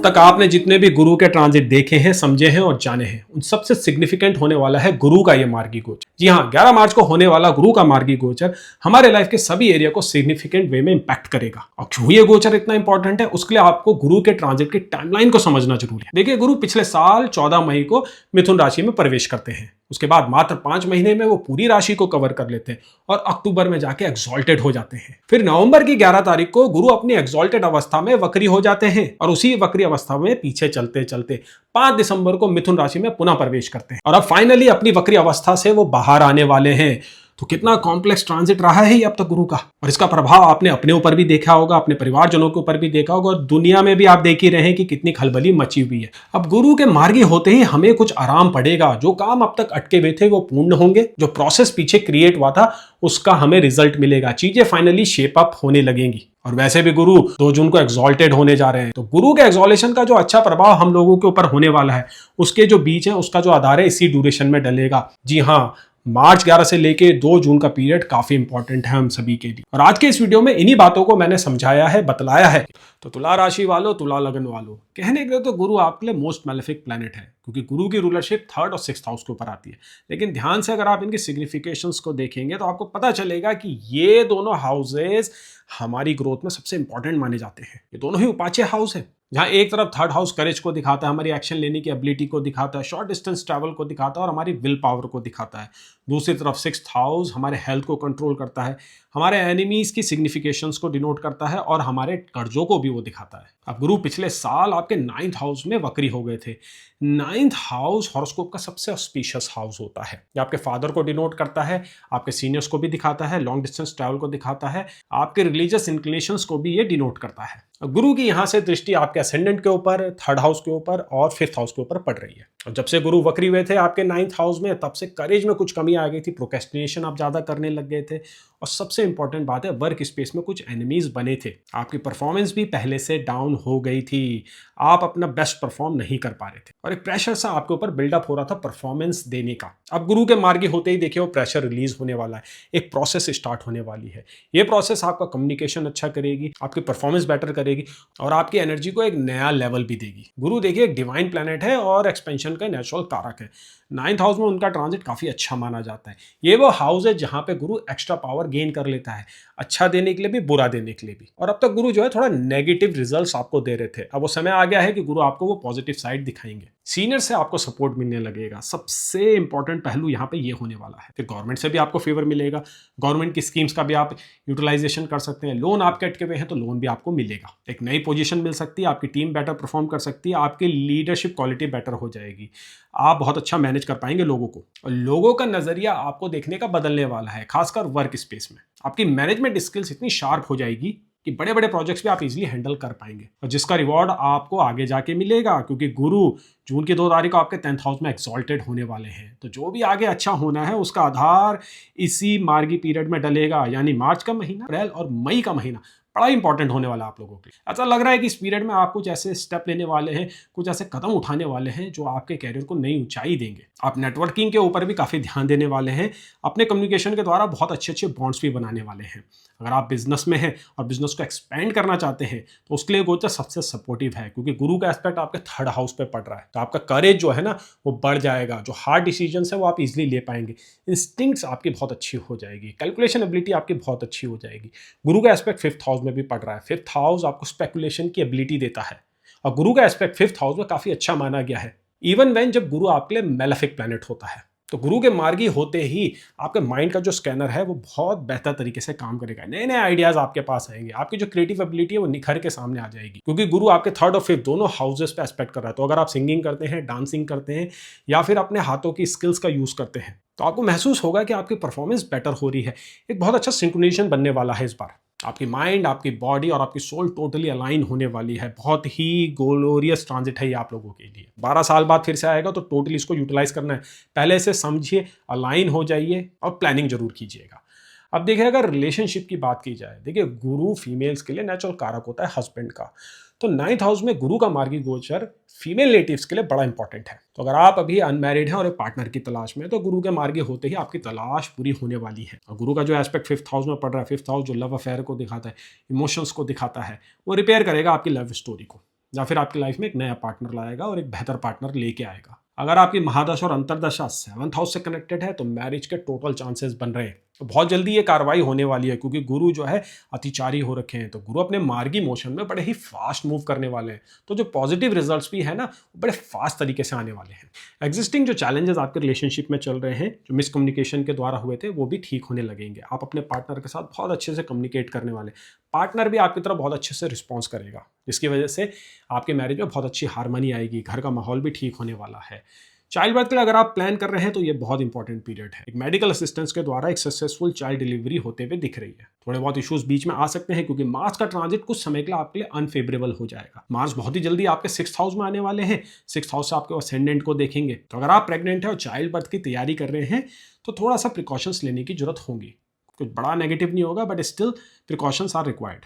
तक आपने जितने भी गुरु के ट्रांजिट देखे हैं, समझे हैं और जाने हैं, उन सबसे सिग्निफिकेंट होने वाला है गुरु का ये मार्गी गोचर। जी हाँ, 11 मार्च को होने वाला गुरु का मार्गी गोचर हमारे लाइफ के सभी एरिया को सिग्निफिकेंट वे में इंपैक्ट करेगा। और क्यों ये गोचर इतना इंपॉर्टेंट है, उसके लिए आपको गुरु के ट्रांजिट की टाइमलाइन को समझना जरूरी है। देखिए, गुरु पिछले साल 14 मई को मिथुन राशि में प्रवेश करते हैं। उसके बाद मात्र 5 महीने में वो पूरी राशि को कवर कर लेते हैं और अक्टूबर में जाके एक्सॉल्टेड हो जाते हैं। फिर नवंबर की 11 तारीख को गुरु अपनी एक्सॉल्टेड अवस्था में वक्री हो जाते हैं और उसी वक्री अवस्था में पीछे चलते चलते 5 दिसंबर को मिथुन राशि में पुनः प्रवेश करते हैं और अब फाइनली अपनी वक्री अवस्था से वो बाहर आने वाले हैं। तो कितना कॉम्प्लेक्स ट्रांजिट रहा है ये अब तक गुरु का, और इसका प्रभाव आपने अपने ऊपर भी देखा होगा, अपने परिवारजनों के ऊपर भी देखा होगा और दुनिया में भी आप देख ही रहे हैं कि कितनी खलबली मची हुई है। अब गुरु के मार्गी होते ही हमें कुछ आराम पड़ेगा। जो काम अब तक अटके हुए थे वो पूर्ण होंगे, जो प्रोसेस पीछे क्रिएट हुआ था उसका हमें रिजल्ट मिलेगा, चीजें फाइनली शेप अप होने लगेंगी। और वैसे भी गुरु 2 जून को एक्सॉल्टेड होने जा रहे हैं, तो गुरु के एक्सॉलेशन का जो अच्छा प्रभाव हम लोगों के ऊपर होने वाला है उसके जो बीच है उसका जो आधार है इसी ड्यूरेशन में डलेगा। जी हाँ, मार्च 11 से लेके 2 जून का पीरियड काफी इंपॉर्टेंट है हम सभी के लिए, और आज के इस वीडियो में इन्हीं बातों को मैंने समझाया है, बतलाया है। तो तुला राशि वालों, तुला लगन वालों, कहने के लिए तो गुरु आपके लिए मोस्ट मैलेफिक प्लैनेट है, क्योंकि गुरु की रूलरशिप 3rd और 6th हाउस के ऊपर आती है। लेकिन ध्यान से अगर आप इनकी सिग्निफिकेशंस को देखेंगे तो आपको पता चलेगा कि ये दोनों हाउसेस हमारी ग्रोथ में सबसे इंपॉर्टेंट माने जाते हैं। ये दोनों ही उपाच्य हाउस है, जहां एक तरफ 3rd हाउस करेज को दिखाता है, हमारी एक्शन लेने की एबिलिटी को दिखाता है, शॉर्ट डिस्टेंस ट्रैवल को दिखाता है और हमारी विल पावर को दिखाता है। दूसरी तरफ 6th हाउस हमारे हेल्थ को कंट्रोल करता है, हमारे एनिमीज की सिग्निफिकेशंस को डिनोट करता है और हमारे कर्जों को भी वो दिखाता है। अब गुरु पिछले साल आपके 9th हाउस में वक्री हो गए थे। 9th हाउस हॉरोस्कोप का सबसे ऑस्पिशियस हाउस होता है। ये आपके फादर को डिनोट करता है, आपके सीनियर्स को भी दिखाता है, लॉन्ग डिस्टेंस ट्रैवल को दिखाता है, आपके रिलीजियस इंक्लिनेशंस को भी ये डिनोट करता है। गुरु की यहां से दृष्टि आपके असेंडेंट के ऊपर, 3rd हाउस के ऊपर और 5th हाउस के ऊपर पड़ रही है। और जब से गुरु वक्री हुए थे आपके 9th हाउस में, तब से करेज में कुछ कमी आ गई थी, प्रोक्रेस्टिनेशन आप ज्यादा करने लग गए थे, और सबसे इंपॉर्टेंट बात है वर्क स्पेस में कुछ एनिमीज बने थे। आपकी परफॉर्मेंस भी पहले से डाउन हो गई थी, आप अपना बेस्ट परफॉर्म नहीं कर पा रहे थे और एक प्रेशर सा आपके ऊपर बिल्डअप हो रहा था परफॉर्मेंस देने का। अब गुरु के मार्गी होते ही देखिए वो प्रेशर रिलीज होने वाला है, एक प्रोसेस स्टार्ट होने वाली है। ये प्रोसेस आपका कम्युनिकेशन अच्छा करेगी, आपकी परफॉर्मेंस बेटर करेगी और आपकी एनर्जी को एक नया लेवल भी देगी। गुरु देखिए एक डिवाइन प्लैनेट है और एक्सपेंशन का नेचुरल कारक है। 9th हाउस में उनका ट्रांजिट काफी अच्छा माना जाता है। ये वो हाउस है जहां पे गुरु एक्स्ट्रा पावर गेन कर लेता है, अच्छा देने के लिए भी, बुरा देने के लिए भी। और अब तक गुरु जो है थोड़ा नेगेटिव रिजल्ट्स आपको दे रहे थे, अब वो समय आ गया है कि गुरु आपको वो पॉजिटिव साइड दिखाएंगे। सीनियर से आपको सपोर्ट मिलने लगेगा, सबसे इंपॉर्टेंट पहलू यहाँ पे ये होने वाला है। फिर गवर्नमेंट से भी आपको फेवर मिलेगा, गवर्नमेंट की स्कीम्स का भी आप यूटिलाइजेशन कर सकते हैं। लोन आपके अटके हुए हैं तो लोन भी आपको मिलेगा, एक नई पोजीशन मिल सकती है, आपकी टीम बेटर परफॉर्म कर सकती है, आपकी लीडरशिप क्वालिटी बेटर हो जाएगी, आप बहुत अच्छा मैनेज कर पाएंगे लोगों को, और लोगों का नजरिया आपको देखने का बदलने वाला है, खासकर वर्क स्पेस में। आपकी मैनेजमेंट स्किल्स इतनी शार्प हो जाएगी कि बड़े बड़े प्रोजेक्ट्स भी आप इजीली हैंडल कर पाएंगे, और जिसका रिवॉर्ड आपको आगे जाके मिलेगा, क्योंकि गुरु जून की 2 तारीख को आपके 10th हाउस में एक्सॉल्टेड होने वाले हैं। तो जो भी आगे अच्छा होना है उसका आधार इसी मार्गी पीरियड में डलेगा, यानी मार्च का महीना, अप्रैल और मई का महीना बड़ा इंपॉर्टेंट होने वाला है आप लोगों के लिए। ऐसा लग रहा है कि इस पीरियड में आप कुछ ऐसे स्टेप लेने वाले हैं, कुछ ऐसे कदम उठाने वाले हैं जो आपके कैरियर को नई ऊंचाई देंगे। आप नेटवर्किंग के ऊपर भी काफी ध्यान देने वाले हैं, अपने कम्युनिकेशन के द्वारा बहुत अच्छे अच्छे बॉन्ड्स भी बनाने वाले हैं। अगर आप बिजनेस में हैं और बिजनेस को एक्सपेंड करना चाहते हैं तो उसके लिए गोचर सबसे सपोर्टिव है, क्योंकि गुरु का एस्पेक्ट आपके 3rd हाउस पे पड़ रहा है। तो आपका करेज जो है ना वो बढ़ जाएगा, जो हार्ड डिसीजन है वो आप इजीली ले पाएंगे, इंस्टिंक्ट्स आपकी बहुत अच्छी हो जाएगी, कैलकुलेशन एबिलिटी आपकी बहुत अच्छी हो जाएगी। गुरु का एस्पेक्ट 5th हाउस में भी पड़ रहा है। 5th हाउस आपको स्पेकुलेशन की एबिलिटी देता है और गुरु का एस्पेक्ट 5th हाउस में काफी अच्छा माना गया है, इवन व्हेन जब गुरु आपके लिए मैलेफिक प्लैनेट होता है। तो गुरु के मार्गी होते ही आपके माइंड का जो स्कैनर है वो बहुत बेहतर तरीके से काम करेगा, नए नए आइडियाज आपके पास आएंगे, आपकी जो क्रिएटिव एबिलिटी है वो निखर के सामने आ जाएगी, क्योंकि गुरु आपके 3rd और 5th दोनों हाउसेस पे एस्पेक्ट कर रहा है। तो अगर आप सिंगिंग करते हैं, डांसिंग करते हैं या फिर अपने हाथों की स्किल्स का यूज करते हैं तो आपको महसूस होगा कि आपकी परफॉर्मेंस बेटर हो रही है। एक बहुत अच्छा सिंक्रोनाइजेशन बनने वाला है इस बार। आपकी माइंड, आपकी बॉडी और आपकी सोल टोटली अलाइन होने वाली है। बहुत ही ग्लोरियस ट्रांजिट है ये आप लोगों के लिए। 12 साल बाद फिर से आएगा तो टोटली इसको यूटिलाइज करना है। पहले से समझिए, अलाइन हो जाइए और प्लानिंग जरूर कीजिएगा। अब देखिए अगर रिलेशनशिप की बात की जाए, देखिए गुरु फीमेल्स के लिए नेचुरल कारक होता है हस्बैंड का। तो 9th हाउस में गुरु का मार्गी गोचर फीमेल नेटिव्स के लिए बड़ा इंपॉर्टेंट है। तो अगर आप अभी अनमैरिड हैं और एक पार्टनर की तलाश में, तो गुरु के मार्गी होते ही आपकी तलाश पूरी होने वाली है। और गुरु का जो एस्पेक्ट 5th हाउस में पड़ रहा है, 5th हाउस जो लव अफेयर को दिखाता है, इमोशंस को दिखाता है, वो रिपेयर करेगा आपकी लव स्टोरी को। या फिर आपकी लाइफ में एक नया पार्टनर लाएगा और एक बेहतर पार्टनर लेके आएगा। अगर आपकी महादशा और अंतरदशा 7th हाउस से कनेक्टेड है तो मैरिज के टोटल चांसेस बन रहे हैं। तो बहुत जल्दी ये कार्रवाई होने वाली है, क्योंकि गुरु जो है अतिचारी हो रखे हैं। तो गुरु अपने मार्गी मोशन में बड़े ही फास्ट मूव करने वाले हैं। तो जो पॉजिटिव रिजल्ट्स भी है ना, वो बड़े फास्ट तरीके से आने वाले हैं। एग्जिस्टिंग जो चैलेंजेस आपके रिलेशनशिप में चल रहे हैं, जो मिसकम्युनिकेशन के द्वारा हुए थे, वो भी ठीक होने लगेंगे। आप अपने पार्टनर के साथ बहुत अच्छे से कम्युनिकेट करने वाले, पार्टनर भी आपकी तरफ बहुत अच्छे से रिस्पॉन्स करेगा, जिसकी वजह से आपके मैरिज में बहुत अच्छी हार्मनी आएगी। घर का माहौल भी ठीक होने वाला है। चाइल्ड बर्थ के लिए अगर आप प्लान कर रहे हैं तो ये बहुत इंपॉर्टेंट पीरियड है। एक मेडिकल असिस्टेंस के द्वारा एक सक्सेसफुल चाइल्ड डिलीवरी होते हुए दिख रही है। थोड़े बहुत इश्यूज बीच में आ सकते हैं, क्योंकि मार्स का ट्रांजिट कुछ समय के लिए आपके लिए अनफेवरेबल हो जाएगा। मार्स बहुत ही जल्दी आपके 6th हाउस में आने वाले हैं। 6th हाउस से आपके असेंडेंट को देखेंगे। तो अगर आप प्रेग्नेंट है और चाइल्ड बर्थ की तैयारी कर रहे हैं तो थोड़ा सा प्रिकॉशंस लेने की जरूरत होगी। कुछ बड़ा नेगेटिव नहीं होगा, but still precautions are required.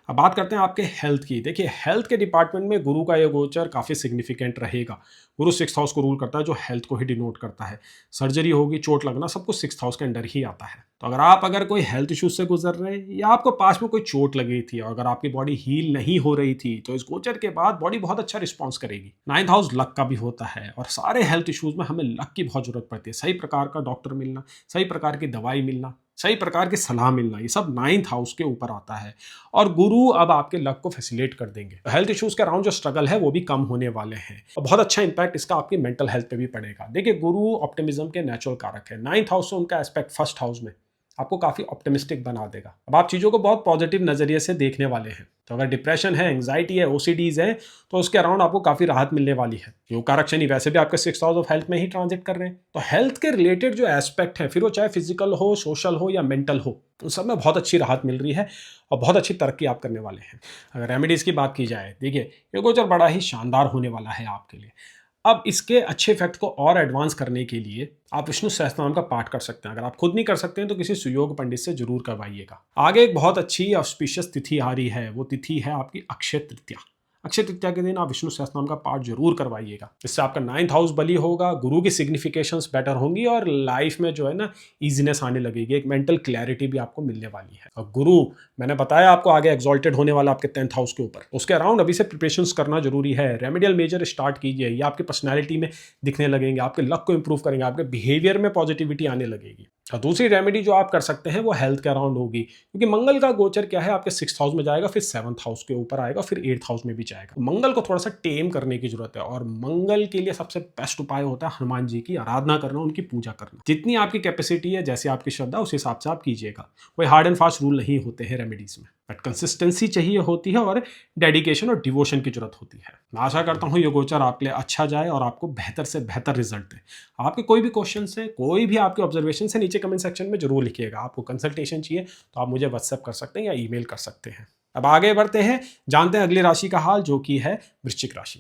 अब बात करते हैं आपके हेल्थ की। देखिए, हेल्थ के डिपार्टमेंट में गुरु का ये गोचर काफ़ी सिग्निफिकेंट रहेगा। गुरु 6th हाउस को रूल करता है, जो हेल्थ को ही डिनोट करता है। सर्जरी होगी, चोट लगना, सब कुछ 6th हाउस के अंडर ही आता है। तो अगर कोई हेल्थ इश्यूज से गुजर रहे हैं या आपको पास में कोई चोट लगी थी और अगर आपकी बॉडी हील नहीं हो रही थी, तो इस गोचर के बाद बॉडी बहुत अच्छा रिस्पॉन्स करेगी। 9th हाउस लक का भी होता है, और सारे हेल्थ इश्यूज में हमें लक की बहुत जरूरत पड़ती है। सही प्रकार का डॉक्टर मिलना, सही प्रकार की दवाई मिलना, सही प्रकार की सलाह मिलना, ये सब 9th हाउस के ऊपर आता है। और गुरु अब आपके लक को फैसिलिटेट कर देंगे। हेल्थ इश्यूज के अराउंड जो स्ट्रगल है वो भी कम होने वाले हैं, और बहुत अच्छा इंपैक्ट इसका आपकी मेंटल हेल्थ पे भी पड़ेगा। देखिए, गुरु ऑप्टिमिज्म के नेचुरल कारक है। 9th हाउस से उनका एस्पेक्ट 1st हाउस में आपको काफ़ी ऑप्टिमिस्टिक बना देगा। अब आप चीज़ों को बहुत पॉजिटिव नज़रिए से देखने वाले हैं। तो अगर डिप्रेशन है, एंग्जाइटी है, ओसीडीज है, तो उसके अराउंड आपको काफ़ी राहत मिलने वाली है। योग कारक शनि वैसे भी आपके 6th हाउस ऑफ हेल्थ में ही ट्रांजिट कर रहे हैं। तो हेल्थ के रिलेटेड जो एस्पेक्ट है, फिर वो चाहे फिजिकल हो, सोशल हो या मेंटल हो, उन सब में बहुत अच्छी राहत मिल रही है और बहुत अच्छी तरक्की आप करने वाले हैं। अगर रेमेडीज़ की बात की जाए, देखिए, ये गोचर बड़ा ही शानदार होने वाला है आपके लिए। अब इसके अच्छे इफेक्ट को और एडवांस करने के लिए आप विष्णु सहस्त्रनाम का पाठ कर सकते हैं। अगर आप खुद नहीं कर सकते हैं तो किसी सुयोग पंडित से जरूर करवाइएगा। आगे एक बहुत अच्छी ऑस्पिशियस तिथि आ रही है, वो तिथि है आपकी अक्षय तृतीया। अक्षय तृतीया के दिन आप विष्णु सहस्त्रनाम का पाठ जरूर करवाइएगा। इससे आपका 9th हाउस बली होगा, गुरु की सिग्निफिकेशंस बेटर होंगी और लाइफ में जो है ना इजीनेस आने लगेगी, एक मेंटल क्लैरिटी भी आपको मिलने वाली है। और गुरु, मैंने बताया आपको, आगे एक्सॉल्टेड होने वाला आपके 10th हाउस के ऊपर। उसके अराउंड अभी से प्रिपरेशंस करना जरूरी है। रेमेडियल मेजर स्टार्ट कीजिए, ये आपकी पर्सनैलिटी में दिखने लगेंगे, आपके लक को इंप्रूव करेंगे, आपके बिहेवियर में पॉजिटिविटी आने लगेगी। और दूसरी रेमेडी जो आप कर सकते हैं वो हेल्थ के अराउंड होगी, क्योंकि मंगल का गोचर क्या है, आपके 6th हाउस में जाएगा, फिर 7th हाउस के ऊपर आएगा, फिर 8th हाउस में भी जाएगा। मंगल को थोड़ा सा टेम करने की जरूरत है, और मंगल के लिए सबसे बेस्ट उपाय होता है हनुमान जी की आराधना करना, उनकी पूजा करना। जितनी आपकी कैपेसिटी है, जैसे आपकी श्रद्धा, उस हिसाब से आप कीजिएगा। कोई हार्ड एंड फास्ट रूल नहीं होते हैं रेमेडीज में, बट कंसिस्टेंसी चाहिए होती है और डेडिकेशन और डिवोशन की जरूरत होती है। मैं आशा करता हूँ ये गोचर आपके लिए अच्छा जाए और आपको बेहतर से बेहतर रिजल्ट दे। आपके कोई भी क्वेश्चन है, कोई भी आपके ऑब्जर्वेशन है, नीचे कमेंट सेक्शन में जरूर लिखिएगा। आपको कंसल्टेशन चाहिए तो आप मुझे व्हाट्सएप कर सकते हैं या ईमेल कर सकते हैं। अब आगे बढ़ते हैं, जानते हैं अगली राशि का हाल, जो कि है वृश्चिक राशि।